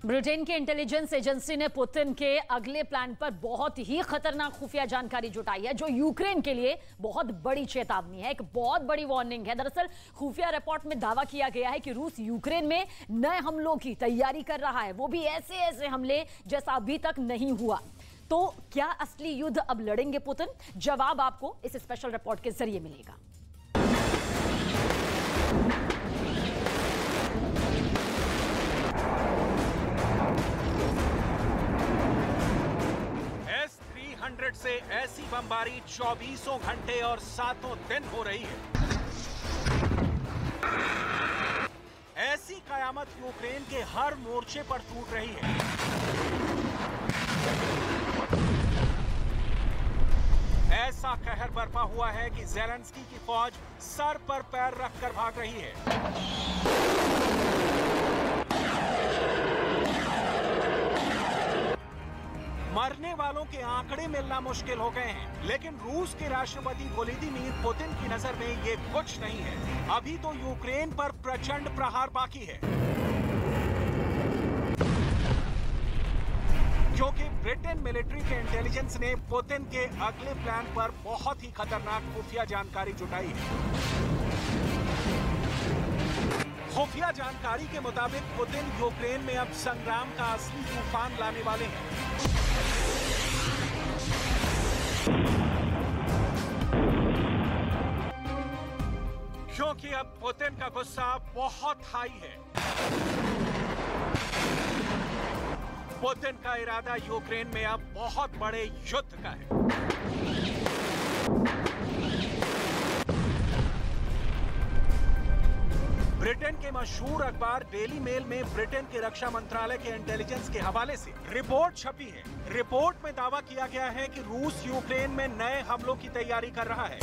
Britain की intelligence agency ने Putin के अगले प्लान पर बहुत ही खतरनाक खुफिया जानकारी जुटाई है, जो यूक्रेन के लिए बहुत बड़ी चेतावनी है, एक बहुत बड़ी वार्निंग है। दरअसल खुफिया रिपोर्ट में दावा किया गया है कि रूस यूक्रेन में नए हमलों की तैयारी कर रहा है, वो भी ऐसे ऐसे हमले जैसा अभी तक नहीं हुआ। तो क्या असली युद्ध अब लड़ेंगे पुतिन? जवाब आपको इस स्पेशल रिपोर्ट के जरिए मिलेगा। S-300 से ऐसी बमबारी 24 घंटे और 7 दिन हो रही है। ऐसी कयामत यूक्रेन के हर मोर्चे पर टूट रही है। ऐसा कहर बरपा हुआ है कि ज़ेलेंस्की की फौज सर पर पैर रखकर भाग रही है। मरने वालों के आंकड़े मिलना मुश्किल हो गए हैं, लेकिन रूस के राष्ट्रपति व्लादिमीर पुतिन की नजर में ये कुछ नहीं है। अभी तो यूक्रेन पर प्रचंड प्रहार बाकी है, क्योंकि ब्रिटेन मिलिट्री के इंटेलिजेंस ने पुतिन के अगले प्लान पर बहुत ही खतरनाक खुफिया जानकारी जुटाई है। खुफिया जानकारी के मुताबिक पुतिन यूक्रेन में अब संग्राम का असली तूफान लाने वाले हैं। क्योंकि अब पुतिन का गुस्सा बहुत हाई है। पुतिन का इरादा यूक्रेन में अब बहुत बड़े युद्ध का है। ब्रिटेन के मशहूर अखबार डेली मेल में ब्रिटेन के रक्षा मंत्रालय के इंटेलिजेंस के हवाले से रिपोर्ट छपी है। रिपोर्ट में दावा किया गया है कि रूस यूक्रेन में नए हमलों की तैयारी कर रहा है।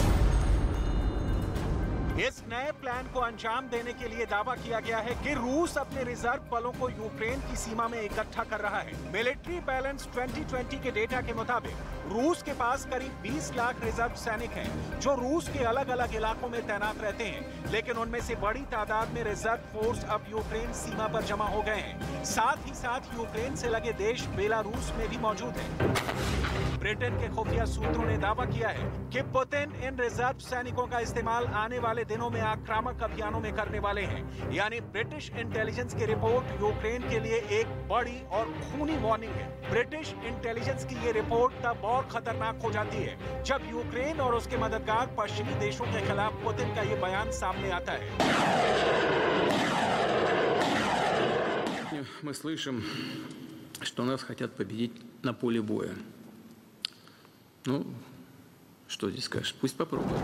इस नए प्लान को अंजाम देने के लिए दावा किया गया है कि रूस अपने रिजर्व बलों को यूक्रेन की सीमा में इकट्ठा कर रहा है। मिलिट्री बैलेंस 2020 के डेटा के मुताबिक रूस के पास करीब 20 लाख रिजर्व सैनिक हैं, जो रूस के अलग अलग इलाकों में तैनात रहते हैं, लेकिन उनमें से बड़ी तादाद में रिजर्व फोर्स अब यूक्रेन सीमा पर जमा हो गए हैं। साथ ही साथ यूक्रेन से लगे देश बेलारूस में भी मौजूद है। ब्रिटेन के खुफिया सूत्रों ने दावा किया है कि पुतिन इन रिजर्व सैनिकों का इस्तेमाल आने वाले दिनों में आक्रामक अभियानों में करने वाले हैं। यानी ब्रिटिश इंटेलिजेंस की रिपोर्ट यूक्रेन के लिए एक बड़ी और खूनी वार्निंग है। ब्रिटिश इंटेलिजेंस की ये रिपोर्ट तब और खतरनाक हो जाती है जब यूक्रेन और उसके मददगार पश्चिमी देशों के खिलाफ पुतिन का ये बयान सामने आता है। Мы слышим, что нас хотят победить на поле боя. Ну, что здесь скажешь? Пусть попробуют.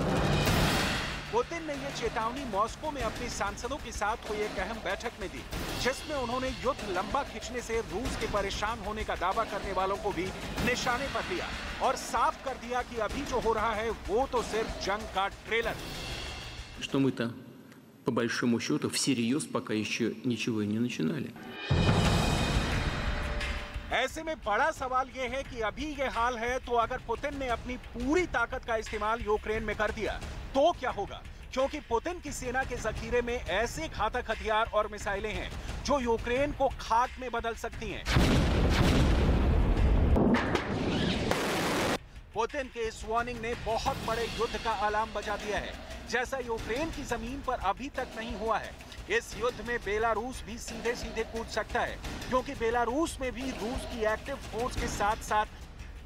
पुतिन ने यह चेतावनी मॉस्को में अपने सांसदों के साथ हुई एक अहम बैठक में दी, जिसमें उन्होंने युद्ध लंबा खींचने से रूस के परेशान होने का दावा करने वालों को भी निशाने पर लिया और साफ कर दिया कि अभी जो हो रहा है वो तो सिर्फ जंग का ट्रेलर। Что мы-то по большому счету всерьез пока еще ничего и не начинали. ऐसे में बड़ा सवाल यह है कि अभी ये हाल है, तो अगर पुतिन ने अपनी पूरी ताकत का इस्तेमाल यूक्रेन में कर दिया तो क्या होगा? क्योंकि पुतिन की सेना के जखीरे में ऐसे घातक हथियार और मिसाइलें हैं जो यूक्रेन को खाक में बदल सकती हैं। पुतिन के इस वार्निंग ने बहुत बड़े युद्ध का अलार्म बजा दिया है, जैसा यूक्रेन की जमीन पर अभी तक नहीं हुआ है। इस युद्ध में बेलारूस भी सीधे सीधे कूद सकता है, क्योंकि बेलारूस में भी रूस की एक्टिव फोर्स के साथ साथ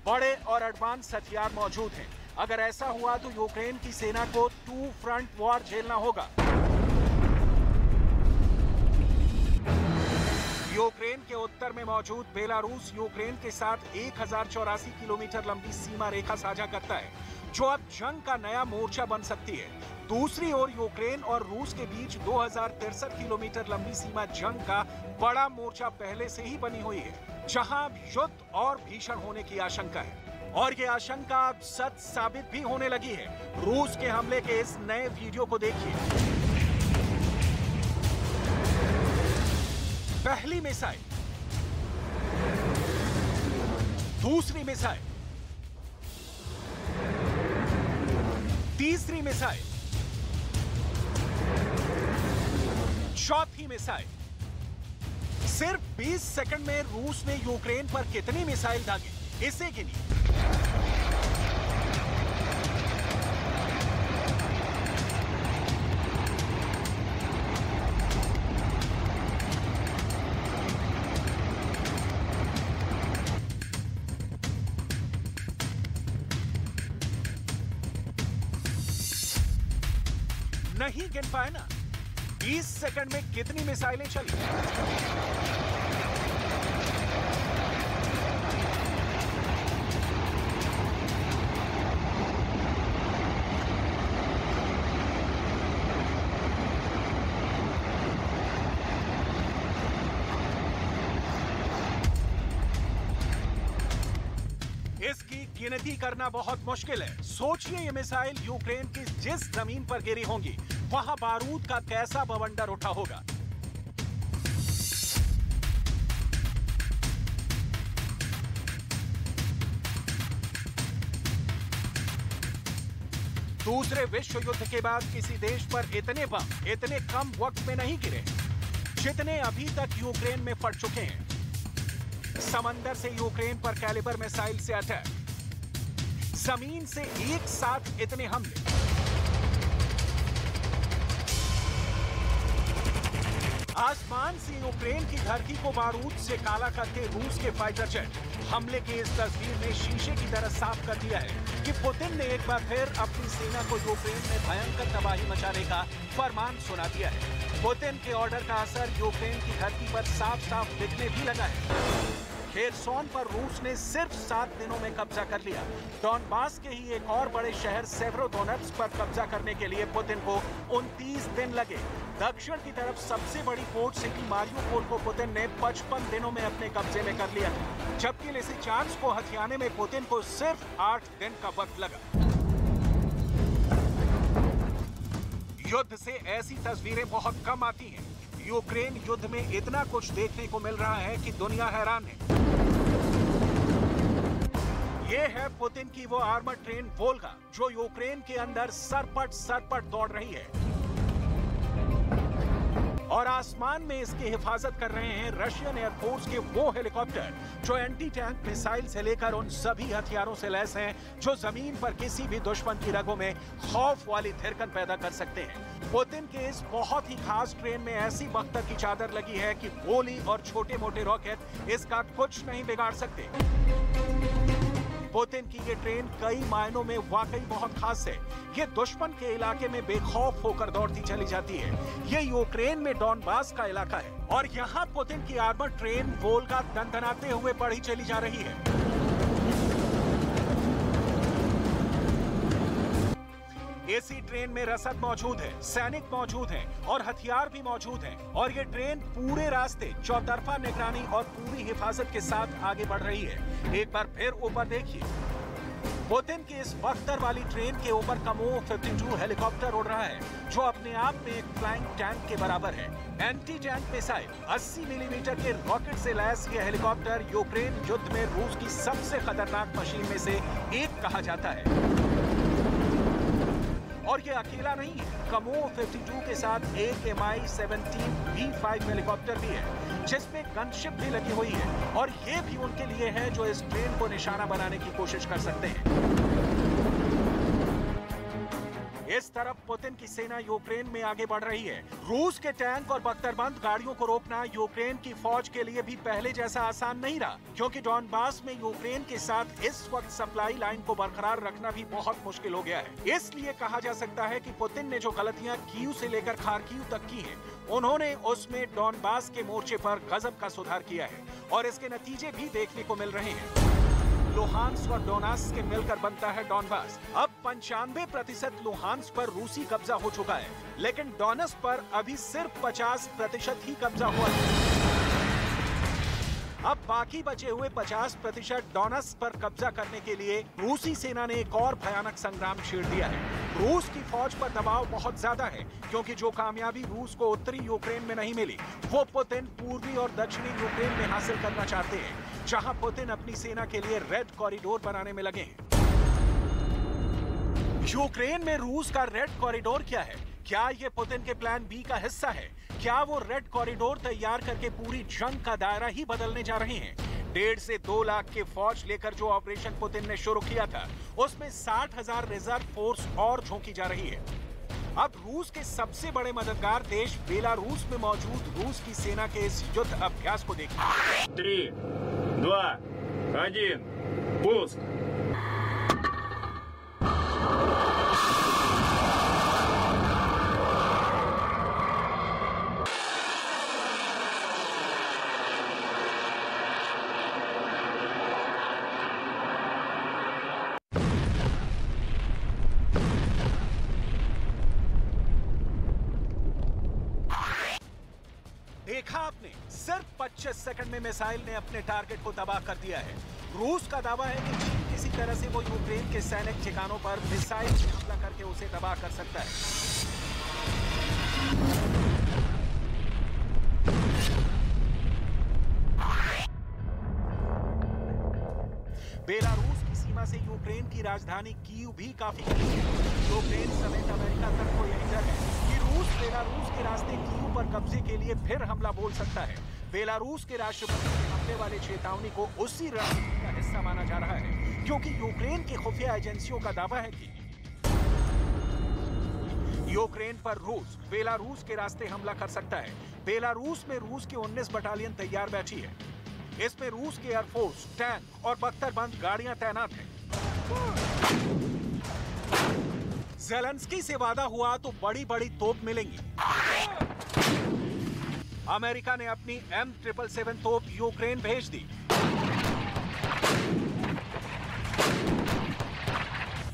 बड़े और एडवांस हथियार मौजूद हैं। अगर ऐसा हुआ तो यूक्रेन की सेना को 2 फ्रंट वॉर झेलना होगा। यूक्रेन के उत्तर में मौजूद बेलारूस यूक्रेन के साथ 1084 किलोमीटर लंबी सीमा रेखा साझा करता है, जो अब जंग का नया मोर्चा बन सकती है। दूसरी ओर यूक्रेन और रूस के बीच 2063 किलोमीटर लंबी सीमा जंग का बड़ा मोर्चा पहले से ही बनी हुई है, जहां युद्ध और भीषण होने की आशंका है। और ये आशंका अब सच साबित भी होने लगी है। रूस के हमले के इस नए वीडियो को देखिए। पहली मिसाइल, दूसरी मिसाइल, तीसरी मिसाइल, चौथी मिसाइल, सिर्फ 20 सेकंड में रूस ने यूक्रेन पर कितनी मिसाइल दागे, इसे गिनिए। नहीं गिन पाए ना? 20 सेकंड में कितनी मिसाइलें चली? इसकी गिनती करना बहुत मुश्किल है। सोचिए ये मिसाइल यूक्रेन की जिस जमीन पर गिरी होंगी वहां बारूद का कैसा बवंडर उठा होगा। दूसरे विश्व युद्ध के बाद किसी देश पर इतने बम इतने कम वक्त में नहीं गिरे जितने अभी तक यूक्रेन में फट चुके हैं। समंदर से यूक्रेन पर कैलिबर मिसाइल से अटैक, जमीन से एक साथ इतने हमले। आसमान से यूक्रेन की धरती को बारूद से काला करके रूस के फाइटर जेट हमले की इस तस्वीर ने शीशे की तरह साफ कर दिया है कि पुतिन ने एक बार फिर अपनी सेना को यूक्रेन में भयंकर तबाही मचाने का फरमान सुना दिया है। पुतिन के ऑर्डर का असर यूक्रेन की धरती पर साफ साफ दिखने भी लगा है। खेरसोन पर रूस ने सिर्फ 7 दिनों में कब्जा कर लिया। डॉनबास के ही एक और बड़े शहर सेवेरोडोनेट्स्क पर कब्जा करने के लिए पुतिन को 29 दिन लगे। दक्षिण की तरफ सबसे बड़ी पोर्ट सिटी मारियोपोल को पुतिन ने 55 दिनों में अपने कब्जे में कर लिया, जबकि लिसिचांस्क को हथियाने में पुतिन को सिर्फ 8 दिन का वक्त लगा। युद्ध से ऐसी तस्वीरें बहुत कम आती हैं। यूक्रेन युद्ध में इतना कुछ देखने को मिल रहा है कि दुनिया हैरान है। ये है पुतिन की वो आर्मर ट्रेन वोल्गा जो यूक्रेन के अंदर सरपट दौड़ रही है, और आसमान में इसकी हिफाजत कर रहे हैं रशियन एयरफोर्स के वो हेलीकॉप्टर जो एंटी टैंक मिसाइल से लेकर उन सभी हथियारों से लैस हैं जो जमीन पर किसी भी दुश्मन की रगों में खौफ वाली थिरकन पैदा कर सकते हैं। पुतिन के इस बहुत ही खास ट्रेन में ऐसी बख्तर की चादर लगी है कि गोली और छोटे मोटे रॉकेट इसका कुछ नहीं बिगाड़ सकते। पुतिन की ये ट्रेन कई मायनों में वाकई बहुत खास है। ये दुश्मन के इलाके में बेखौफ होकर दौड़ती चली जाती है। ये यूक्रेन में डॉनबास का इलाका है और यहाँ पुतिन की आर्मर ट्रेन वोल्गा दनदनाते हुए बढ़ी चली जा रही है। इसी ट्रेन में रसद मौजूद है, सैनिक मौजूद हैं और हथियार भी मौजूद हैं, और ये ट्रेन पूरे रास्ते चौतरफा निगरानी और पूरी हिफाजत के साथ आगे बढ़ रही है। एक बार फिर ऊपर देखिए, पुतिन की इस बख्तर वाली ट्रेन के ऊपर कामोव 52 हेलीकॉप्टर उड़ रहा है जो अपने आप में एक फ्लाइंग टैंक के बराबर है। एंटी टैंक मिसाइल 80 मिलीमीटर के रॉकेट से लैस ये हेलीकॉप्टर यूक्रेन युद्ध में रूस की सबसे खतरनाक मशीन में से एक कहा जाता है। और ये अकेला नहीं है, कामोव 52 के साथ एक Mi-17 V5 हेलीकॉप्टर भी है जिसमें गनशिप भी लगी हुई है, और ये भी उनके लिए है जो इस ट्रेन को निशाना बनाने की कोशिश कर सकते हैं। इस तरफ पुतिन की सेना यूक्रेन में आगे बढ़ रही है। रूस के टैंक और बख्तरबंद गाड़ियों को रोकना यूक्रेन की फौज के लिए भी पहले जैसा आसान नहीं रहा, क्योंकि डॉनबास में यूक्रेन के साथ इस वक्त सप्लाई लाइन को बरकरार रखना भी बहुत मुश्किल हो गया है। इसलिए कहा जा सकता है कि पुतिन ने जो गलतियां कीव से लेकर खार्किव तक की हैं, उन्होंने उसमें डॉनबास के मोर्चे पर गजब का सुधार किया है, और इसके नतीजे भी देखने को मिल रहे हैं। लुहांस्क और डोनेत्स्क के मिलकर बनता है डॉनबास। अब 95% लुहांस्क पर रूसी कब्जा हो चुका है, लेकिन डोनेत्स्क पर अभी सिर्फ 50% ही कब्जा हुआ है। अब बाकी बचे हुए 50% डोनेत्स्क पर कब्जा करने के लिए रूसी सेना ने एक और भयानक संग्राम छेड़ दिया है। रूस की फौज पर दबाव बहुत ज्यादा है, क्योंकि जो कामयाबी रूस को उत्तरी यूक्रेन में नहीं मिली वो पुतिन पूर्वी और दक्षिणी यूक्रेन में हासिल करना चाहते हैं, जहां पुतिन अपनी सेना के लिए रेड कॉरिडोर बनाने में लगे हैं। यूक्रेन में रूस का रेड कॉरिडोर क्या है? क्या ये पुतिन के प्लान बी का हिस्सा है? क्या वो रेड कॉरिडोर तैयार करके पूरी जंग का दायरा ही बदलने जा रहे हैं? 1.5 से 2 लाख के फौज लेकर जो ऑपरेशन पुतिन ने शुरू किया था, उसमें 60,000 रिजर्व फोर्स और झोंकी जा रही है। अब रूस के सबसे बड़े मददगार देश बेलारूस में मौजूद रूस की सेना के इस युद्ध अभ्यास को देखिए। 3, 2, 1, пуск! देखा आपने, सिर्फ 25 सेकंड में मिसाइल ने अपने टारगेट को तबाह कर दिया है। रूस का दावा है कि चीन किसी तरह से वो यूक्रेन के सैनिक ठिकानों पर मिसाइल से हमला करके उसे तबाह कर सकता है। बेलारूस की सीमा से यूक्रेन की राजधानी कीव भी काफी करीब है। यूक्रेन समेत अमेरिका तक को यही डर है कि रूस बेलारूस के रास्ते कीव पर कब्जे के लिए फिर हमला बोल सकता है। बेलारूस के राष्ट्रपति के हमले वाली चेतावनी को उसी रणनीति का हिस्सा माना जा रहा है, क्योंकि यूक्रेन की खुफिया एजेंसियों का दावा है कि यूक्रेन पर रूस बेलारूस के रास्ते हमला कर सकता है। बेलारूस में रूस की 19 बटालियन तैयार बैठी है। इसमें रूस के एयरफोर्स, टैंक और बख्तरबंद गाड़ियां तैनात हैं। ज़ेलेंस्की से वादा हुआ तो बड़ी बड़ी तोप मिलेंगी। अमेरिका ने अपनी M777 तोप यूक्रेन भेज दी।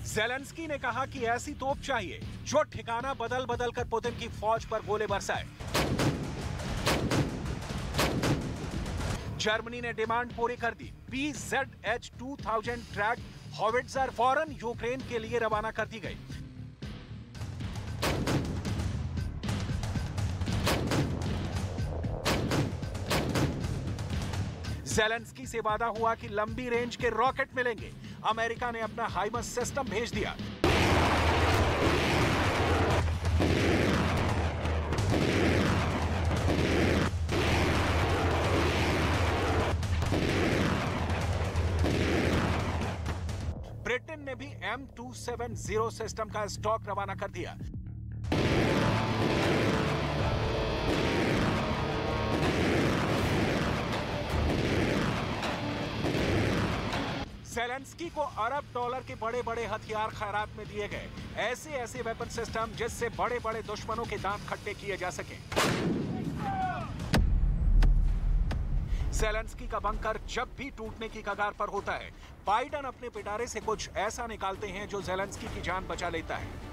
ज़ेलेंस्की ने कहा कि ऐसी तोप चाहिए जो ठिकाना बदल बदल कर पुतिन की फौज पर गोले बरसाए। जर्मनी ने डिमांड पूरी कर दी। PZH-2000 ट्रैक हॉविट्जर फौरन यूक्रेन के लिए रवाना कर दी गई। ज़ेलेंस्की से वादा हुआ कि लंबी रेंज के रॉकेट मिलेंगे। अमेरिका ने अपना हाइमर्स सिस्टम भेज दिया। ब्रिटेन ने भी M270 सिस्टम का स्टॉक रवाना कर दिया। ज़ेलेंस्की को अरब डॉलर के बड़े बड़े हथियार खैरात में दिए गए, ऐसे ऐसे वेपन सिस्टम जिससे बड़े बड़े दुश्मनों के दांत खट्टे किए जा सके। ज़ेलेंस्की का बंकर जब भी टूटने की कगार पर होता है, बाइडन अपने पिटारे से कुछ ऐसा निकालते हैं जो ज़ेलेंस्की की जान बचा लेता है।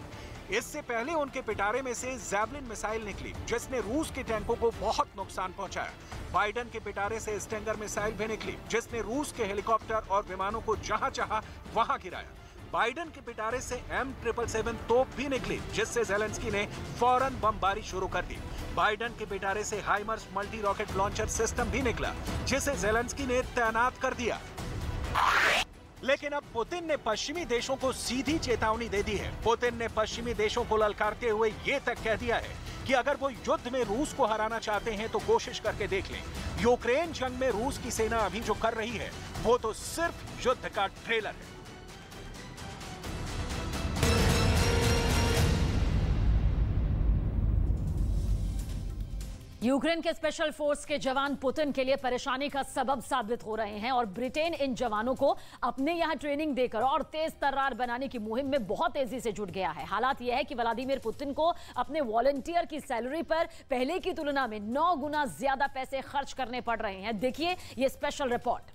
इससे पहले उनके पिटारे में से जैवलिन मिसाइल निकली, जिसने रूस के टैंकों को बहुत नुकसान पहुंचाया। बाइडन के पिटारे से स्टिंगर मिसाइल भी निकली, जिसने रूस के हेलीकॉप्टर और विमानों को जहां चाहा वहां गिराया। बाइडन के पिटारे से M777 तोप भी निकली, जिससे ज़ेलेंस्की ने फौरन बमबारी शुरू कर दी। बाइडन के पिटारे से HIMARS multi rocket launcher system भी निकला, जिसे ज़ेलेंस्की ने तैनात कर दिया। लेकिन अब पुतिन ने पश्चिमी देशों को सीधी चेतावनी दे दी है। पुतिन ने पश्चिमी देशों को ललकारते हुए ये तक कह दिया है कि अगर वो युद्ध में रूस को हराना चाहते हैं तो कोशिश करके देख लें। यूक्रेन जंग में रूस की सेना अभी जो कर रही है वो तो सिर्फ युद्ध का ट्रेलर है। यूक्रेन के स्पेशल फोर्स के जवान पुतिन के लिए परेशानी का सबब साबित हो रहे हैं और ब्रिटेन इन जवानों को अपने यहां ट्रेनिंग देकर और तेज तर्रार बनाने की मुहिम में बहुत तेजी से जुट गया है। हालात यह है कि व्लादिमीर पुतिन को अपने वॉलंटियर की सैलरी पर पहले की तुलना में 9 गुना ज्यादा पैसे खर्च करने पड़ रहे हैं। देखिए ये स्पेशल रिपोर्ट।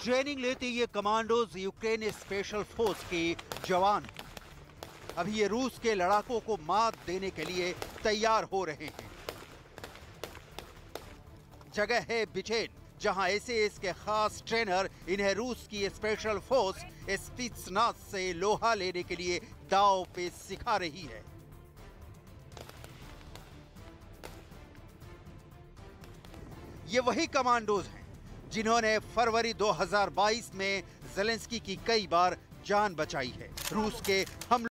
ट्रेनिंग लेते ये कमांडोज यूक्रेन स्पेशल फोर्स के जवान अभी ये रूस के लड़ाकों को मात देने के लिए तैयार हो रहे हैं। जगह है बिचेन, जहां एसएएस के खास ट्रेनर इन्हें रूस की स्पेशल फोर्स स्पित्सनाज से लोहा लेने के लिए दांव पे सिखा रही है। ये वही कमांडोज हैं जिन्होंने फरवरी 2022 में ज़ेलेंस्की की कई बार जान बचाई है। रूस के हमलों